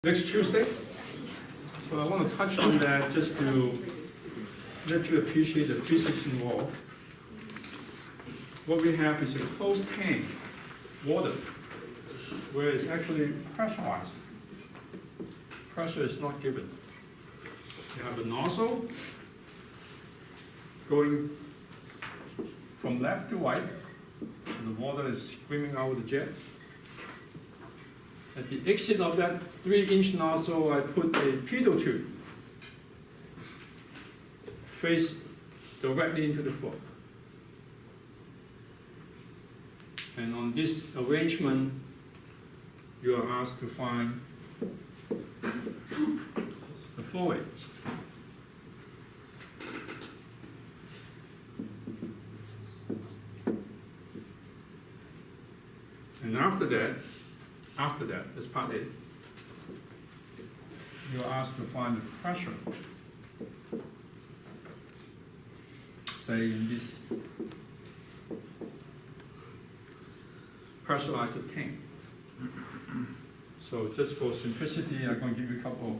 Next Tuesday? So I want to touch on that just to let you appreciate the physics involved. What we have is a closed tank, water, where it's actually pressurized. Pressure is not given. You have a nozzle going from left to right, and the water is screaming out of the jet. At the exit of that 3-inch nozzle, I put a pitot tube face directly into the floor. And on this arrangement, you are asked to find the flow rates. And after that, as part A, you're asked to find the pressure, say in this pressurized tank. So just for simplicity, I'm going to give you a couple of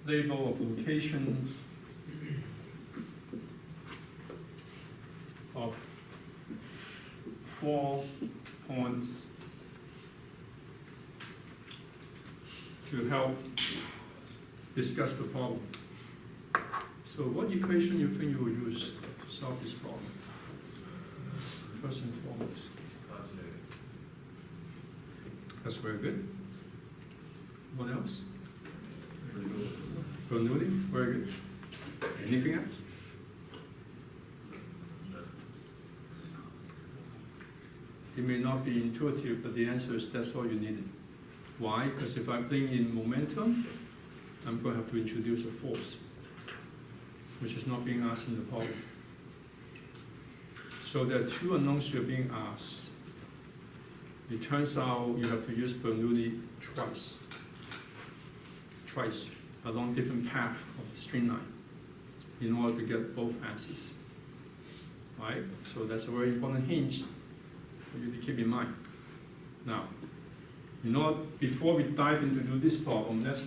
label of locations of 4 points to help discuss the problem. So what equation you think you will use to solve this problem? First and foremost. That's very good. What else? Bernoulli, very good. Anything else? It may not be intuitive, but the answer is that's all you needed. Why? Because if I bring in momentum, I'm going to have to introduce a force, which is not being asked in the problem. So there are 2 unknowns you're being asked. It turns out you have to use Bernoulli twice, along different paths of the streamline in order to get both answers. Right? So that's a very important hint for you to keep in mind. Now, before we dive into do this problem, let's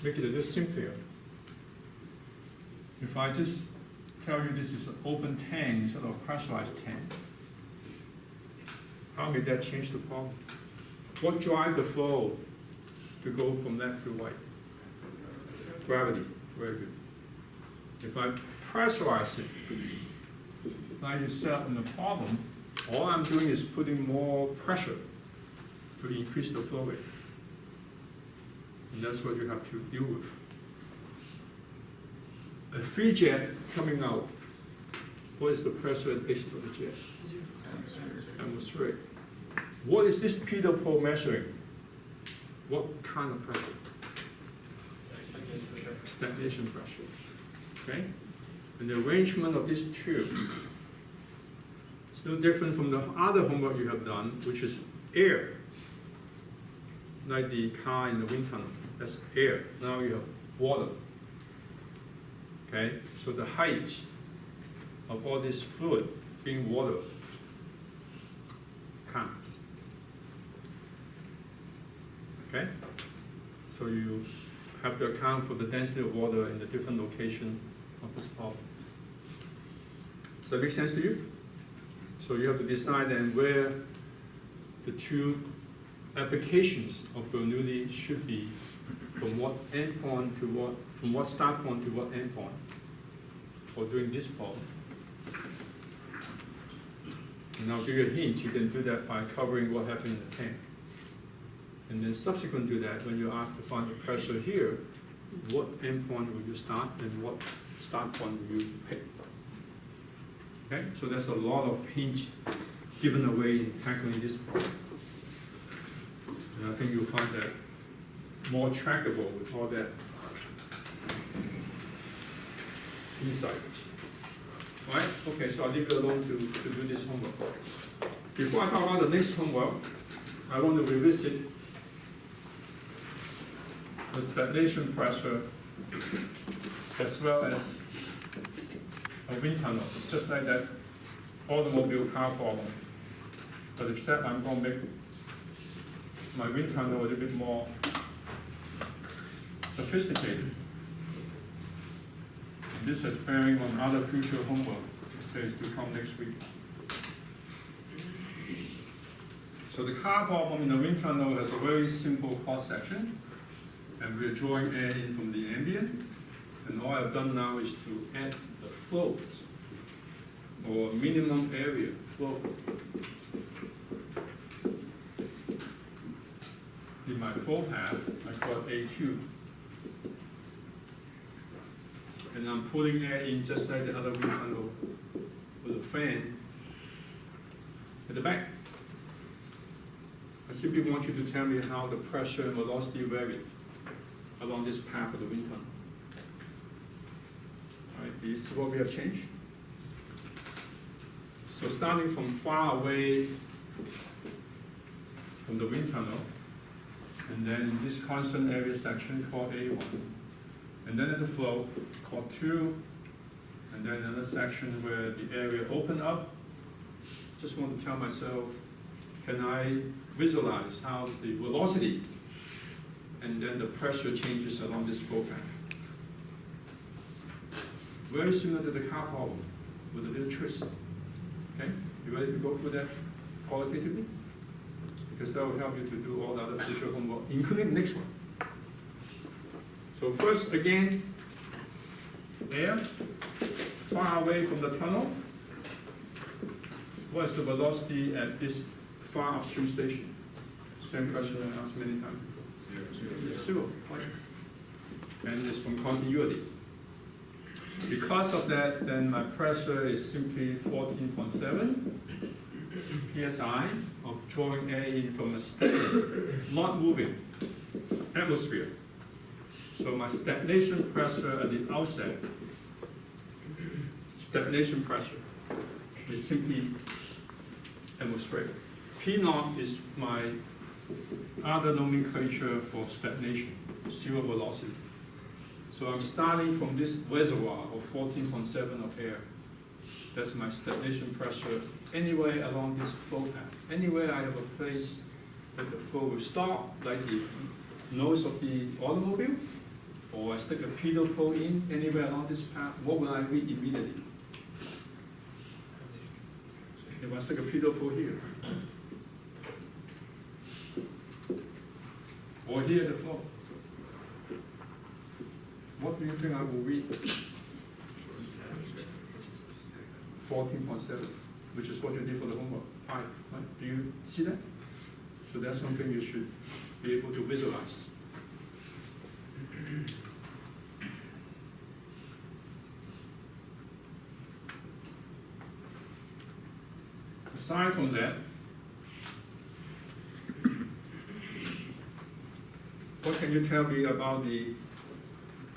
make it a little simpler. If I just tell you this is an open tank instead of a pressurized tank, how may that change the problem? What drives the flow to go from left to right? Gravity, very good. If I pressurize it, like you said in the problem, all I'm doing is putting more pressure to increase the flow rate. And that's what you have to deal with. A free jet coming out, what is the pressure at the exit of the jet? Atmospheric. What is this pitot pole measuring? What kind of pressure? Stagnation pressure. Okay? And the arrangement of this tube is no different from the other homework you have done, which is air. Like the car in the wind tunnel, that's air. Now you have water. Okay, so the height of all this fluid being water counts. Okay, so you have to account for the density of water in the different location of this problem. Does that make sense to you? So you have to decide then where the 2 applications of Bernoulli should be, from what endpoint to what, from what start point to what endpoint for doing this problem. And I'll give you a hint, you can do that by covering what happened in the tank. And then subsequent to that, when you're asked to find the pressure here, what endpoint will you start and what start point will you pick? Okay, so there's a lot of hints given away in tackling this problem. And I think you'll find that more trackable with all that insight. All right? Okay, so I'll leave you alone to do this homework. Before I talk about the next homework, I want to revisit the stagnation pressure as well as a wind tunnel, just like that automobile car problem. But except I'm going to make my wind tunnel a little bit more sophisticated. And this has bearing on other future homework that is to come next week. So the car problem in the wind tunnel has a very simple cross section, and we're drawing air in from the ambient. And all I've done now is to add the float, or minimum area float. In my flow path, I call it A2. And I'm pulling air in just like the other wind tunnel with a fan at the back. I simply want you to tell me how the pressure and velocity vary along this path of the wind tunnel. All right, do you see what we have changed? So starting from far away from the wind tunnel, and then in this constant area section called A1, and then at the flow called 2, and then another section where the area opened up. Just want to tell myself, can I visualize how the velocity and then the pressure changes along this flow path? Very similar to the car problem with a little twist. Okay, you ready to go through that qualitatively? Because that will help you to do all the other future homework, including the next one. So first, again, air far away from the tunnel. What is the velocity at this far upstream station? Same question I asked many times before. Zero. Right? And it's from continuity. Because of that, then my pressure is simply 14.7 psi of drawing air in from a stagnant, not moving atmosphere. So my stagnation pressure at the outset, stagnation pressure, is simply atmospheric. P0 is my other nomenclature for stagnation, zero velocity. So I'm starting from this reservoir of 14.7 of air. That's my stagnation pressure anywhere along this flow path. Anywhere I have a place that the flow will stop, like the nose of the automobile, or I stick a pedal pull in anywhere along this path, what will I read immediately? If I stick a pedal pull here, or here at the flow, what do you think I will read? 14.7, which is what you did for the homework, 5, right? Do you see that? So that's something you should be able to visualize. Aside from that, what can you tell me about the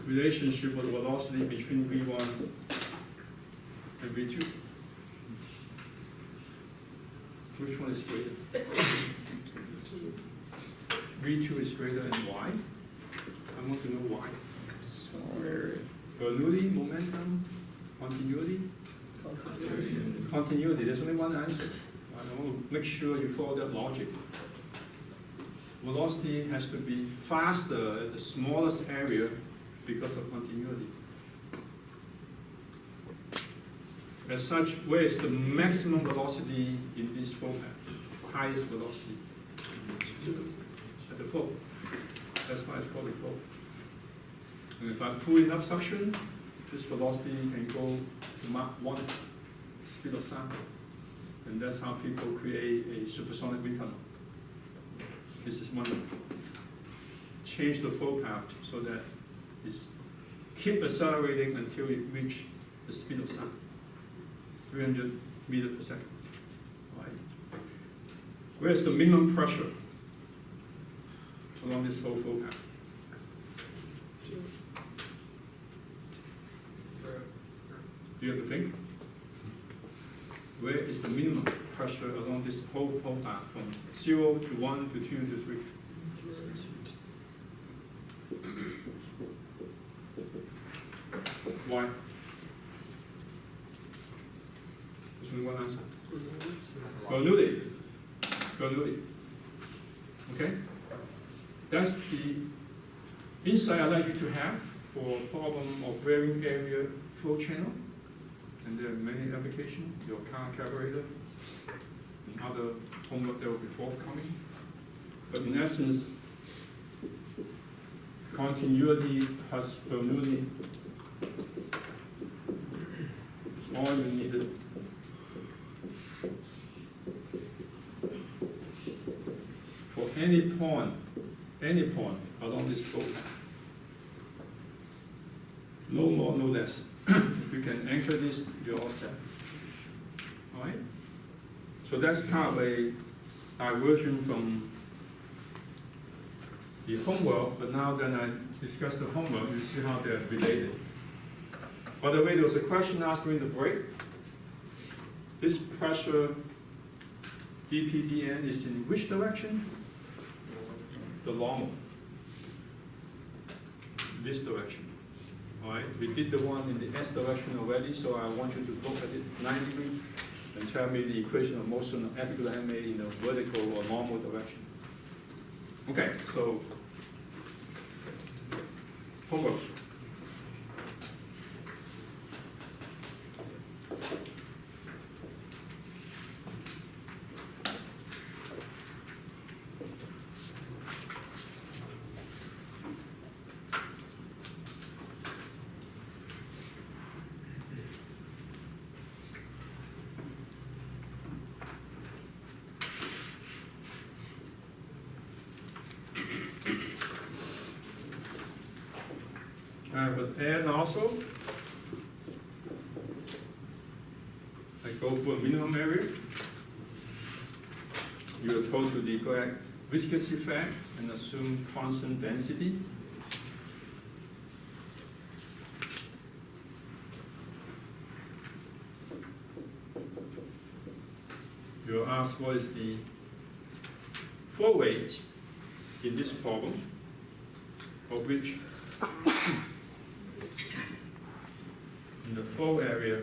relationship of the velocity between V1 and V2? Which one is greater? V2 is greater than Y. I want to know why. Bernoulli, momentum, continuity? Continuity, there's only one answer. I want to make sure you follow that logic. Velocity has to be faster at the smallest area because of continuity. As such, where is the maximum velocity in this flow path? Highest velocity? At the flow. That's why it's called the flow. And if I pull enough suction, this velocity can go to Mach 1 speed of sound. And that's how people create a supersonic wind tunnel. This is one. Change the flow path so that it's keep accelerating until it reach the speed of sound, 300 meters per second. Right. Where's the minimum pressure along this whole flow path? Do you have to think? Where is the minimum pressure along this whole flow path from 0 to 1 to 2 to 3? Why? There's only one answer. Bernoulli. Okay? That's the insight I'd like you to have for problem of varying area flow channel. And there are many applications, your car carburetor, and other homework that will be forthcoming. But in essence, continuity plus Bernoulli is all you needed for any point along this flow path. No more, no less. If you can anchor this, you're all set. All right? So that's kind of a diversion from the homework, but now then I discuss the homework, you see how they're related. By the way, there was a question asked during the break. This pressure dPdN is in which direction? The normal. This direction. All right, we did the one in the S direction already, so I want you to look at it 90 degrees and tell me the equation of motion of epicular MA in the vertical or normal direction. Okay, so homework. But and also, I go for a minimum area. You are told to neglect viscous effect and assume constant density. You are asked what is the flow rate in this problem, of which in the flow area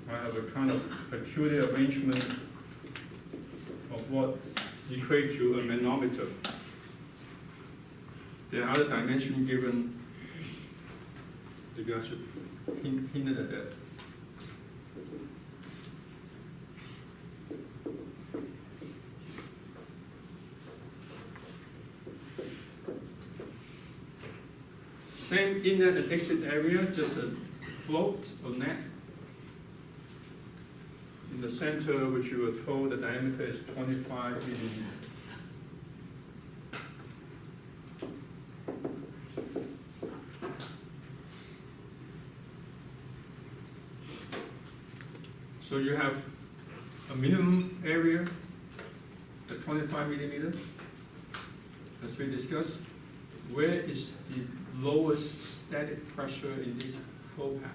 I have a kind of peculiar arrangement of what equates to a manometer. There are other dimensions given. Maybe I should hint at that. Same inlet and exit area, just a float or net. In the center, which you were told the diameter is 25 millimeters. So you have a minimum area at 25 millimeters, as we discussed. Where is the lowest static pressure in this flow path?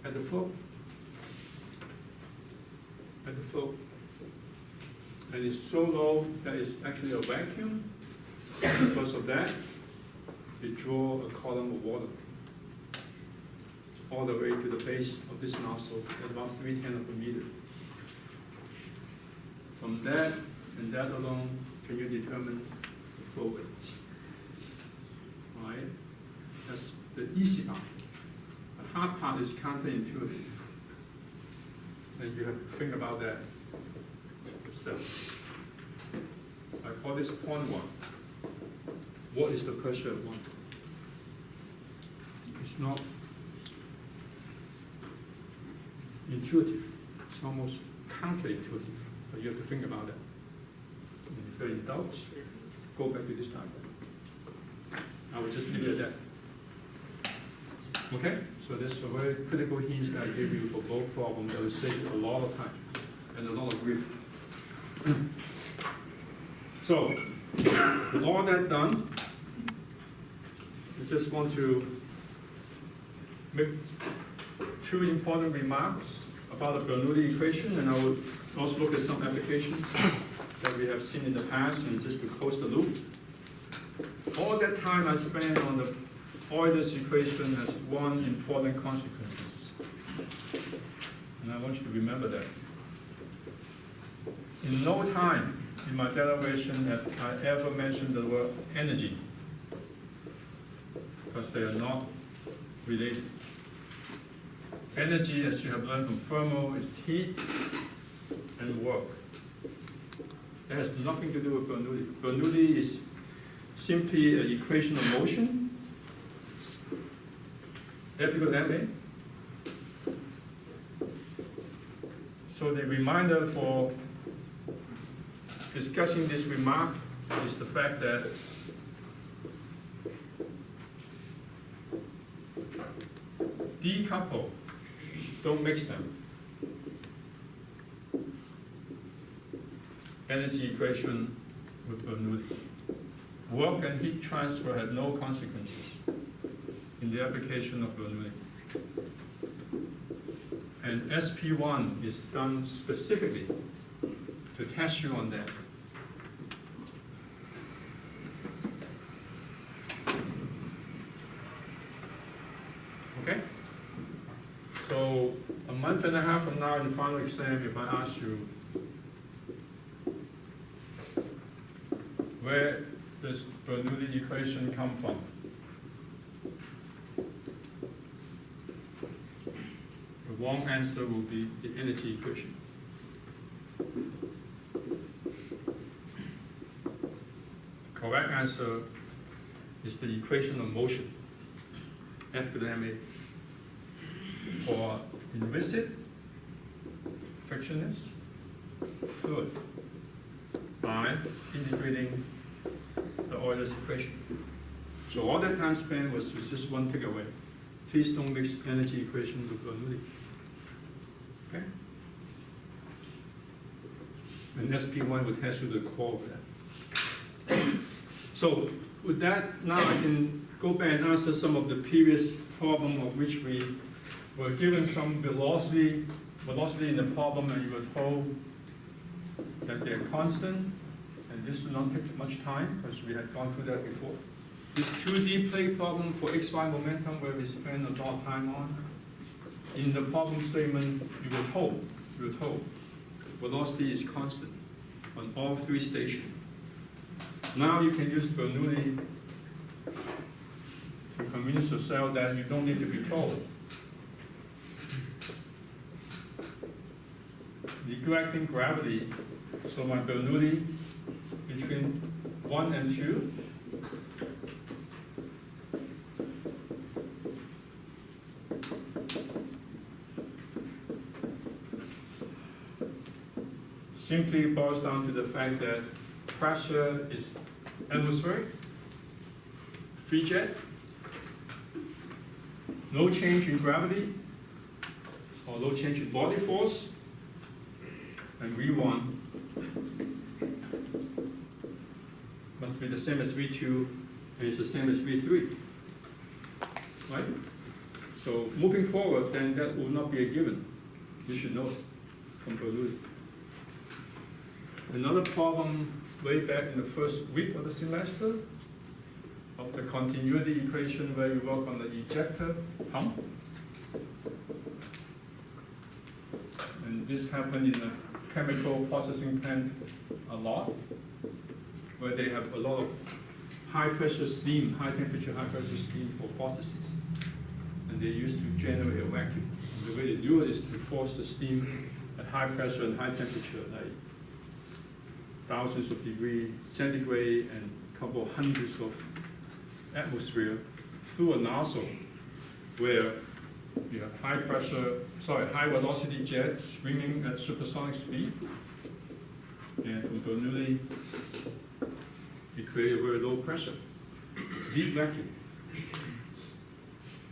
At the flow. At the flow. And it's so low that it's actually a vacuum. Because of that, we draw a column of water all the way to the base of this nozzle at about 3/10 of a meter. From that and that alone, can you determine the flow rate? All right? That's the easy part. The hard part is counterintuitive. And you have to think about that yourself. I call this point one. What is the pressure at one? It's not intuitive. It's almost counterintuitive. But you have to think about it. And if you're in doubt, go back to this diagram. I will just leave it at that. Okay? So that's a very critical hint that I gave you for both problems that will save you a lot of time and a lot of grief. So, with all that done, I just want to make two important remarks about the Bernoulli equation, and I will also look at some applications that we have seen in the past, and just to close the loop. All that time I spent on the Euler's equation has one important consequence. I want you to remember that. In no time in my derivation have I ever mentioned the word energy, because they are not related. Energy, as you have learned from thermal, is heat and work. It has nothing to do with Bernoulli. Bernoulli is simply an equation of motion. F equals ma. So the reminder for discussing this remark is the fact that decouple, don't mix them. Energy equation with Bernoulli. Work and heat transfer had no consequences in the application of Bernoulli. And SP1 is done specifically to test you on that. Okay? So a month and a half from now in the final exam, if I ask you, where does Bernoulli equation come from? The wrong answer will be the energy equation. The correct answer is the equation of motion, F to the MA, for inviscid, frictionless fluid by integrating the Euler's equation. So all that time spent was just one takeaway. Please don't mix energy equation with Bernoulli. Okay? And SP1 will test you the core of that. So with that, now I can go back and answer some of the previous problem of which we were given some velocity in the problem, and you were told that they're constant, and this will not take much time because we had gone through that before. This 2D plate problem for XY momentum, where we spend a lot of time on, in the problem statement, you were told velocity is constant on all three stations. Now you can use Bernoulli to convince yourself that you don't need to be told. Neglecting gravity, so my Bernoulli between 1 and 2 simply boils down to the fact that pressure is atmospheric, free jet, no change in gravity, or no change in body force, and V1 must be the same as V2, and it's the same as V3, right? So moving forward, then that will not be a given. You should know it from Bernoulli. Another problem way back in the first week of the semester of the continuity equation where we work on the ejector pump. And this happened in a chemical processing plant a lot, where they have a lot of high pressure steam, high temperature, high pressure steam for processes. And they used to generate a vacuum. And the way they do it is to force the steam at high pressure and high temperature, like thousands of degrees centigrade and a couple of hundreds of atmosphere through a nozzle where you have high velocity jets swimming at supersonic speed. And from Bernoulli, you create a very low pressure, deep vacuum.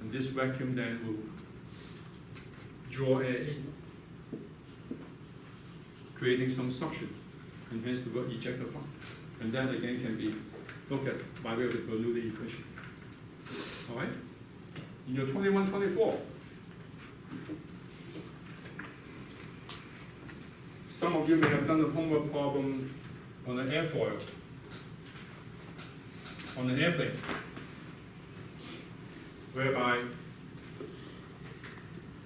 And this vacuum then will draw air in, creating some suction, and hence the word ejector pump. And that again can be looked at by way of the Bernoulli equation. All right? In your 21-24, some of you may have done a homework problem on an airfoil, on an airplane, whereby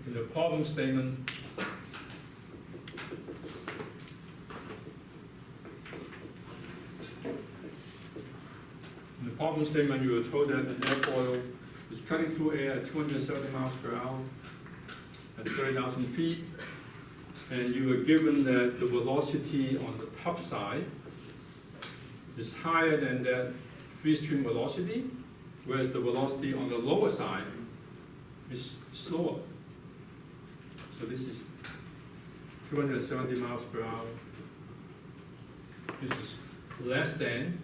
in the problem statement, problem statement, you were told that an airfoil is cutting through air at 270 miles per hour at 30,000 feet. And you were given that the velocity on the top side is higher than that free stream velocity, whereas the velocity on the lower side is slower. So this is 270 miles per hour. This is less than,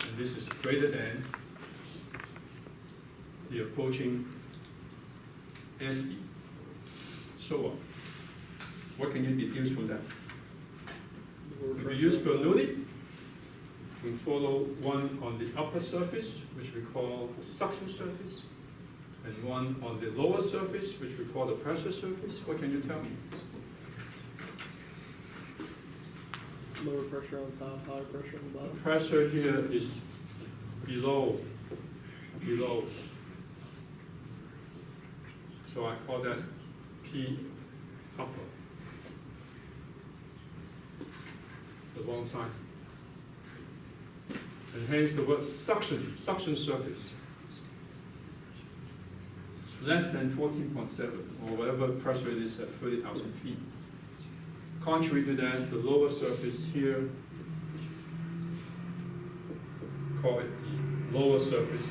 and this is greater than the approaching airspeed. So what can you deduce from that? If you use Bernoulli, we follow one on the upper surface, which we call the suction surface, and one on the lower surface, which we call the pressure surface. What can you tell me? Lower pressure on top, higher pressure on the bottom. Pressure here is below. So I call that P upper. The wrong side. And hence the word suction surface. It's less than 14.7 or whatever pressure it is at 30,000 feet. Contrary to that, the lower surface here, call it the lower surface,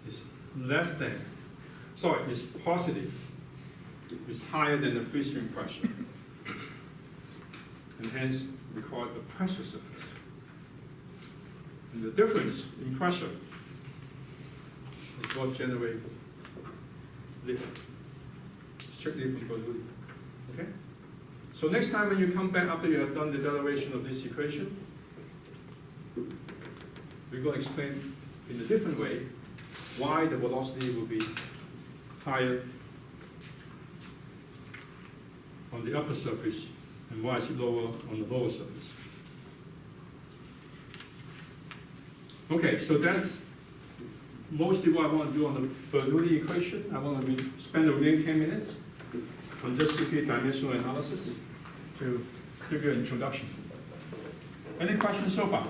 is less than, sorry, is positive, is higher than the free stream pressure. And hence, we call it the pressure surface. And the difference in pressure is what generates lift, strictly from Bernoulli. Okay? So next time when you come back after you have done the derivation of this equation, we're going to explain in a different way why the velocity will be higher on the upper surface and why it's lower on the lower surface. Okay, so that's mostly what I want to do on the Bernoulli equation. I want to spend the remaining 10 minutes on just dimensional analysis to give you an introduction. Any questions so far?